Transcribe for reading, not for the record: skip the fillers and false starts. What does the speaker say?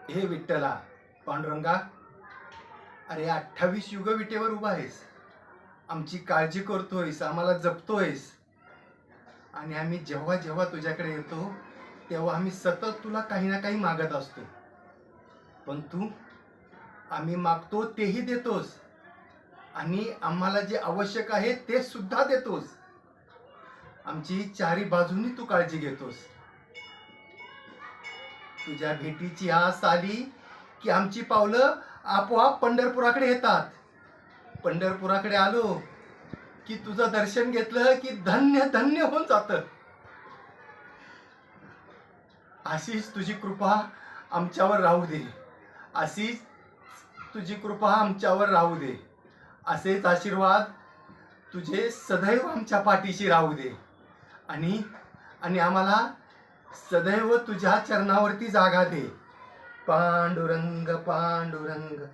हे विठ्ठला पांडुरंगा, अरे 28 युग विटेवर उभा आहेस, आमची काळजी करतोयस, आम्हाला जपतोयस. आणि आम्ही जेव्हा जेव्हा तुझ्याकडे येतो तेव्हा आम्ही सतत तुला काही ना काही मागत असतो. पण तू आम्ही मागतो तेही देतोस आणि आम्हाला जे आवश्यक आहे ते सुद्धा देतोस. आमची चारी बाजूनी तू काळजी घेतोस. तुझ्या भेटीची आस आली की आमची पावलं आपोआप पंढरपुराकडे येतात. पंढरपुराकडे आलो की तुझं दर्शन घेतलं की धन्य धन्य होऊन जातं. अशीच तुझी कृपा आमच्यावर राहू दे. अशीच तुझी कृपा आमच्यावर राहू दे. असेच आशीर्वाद तुझे सदैव आमच्या पाठीशी राहू दे. आणि आणि आम्हाला सदैव तुझ्या चरणावरती जागा दे. पांडुरंग पांडुरंग.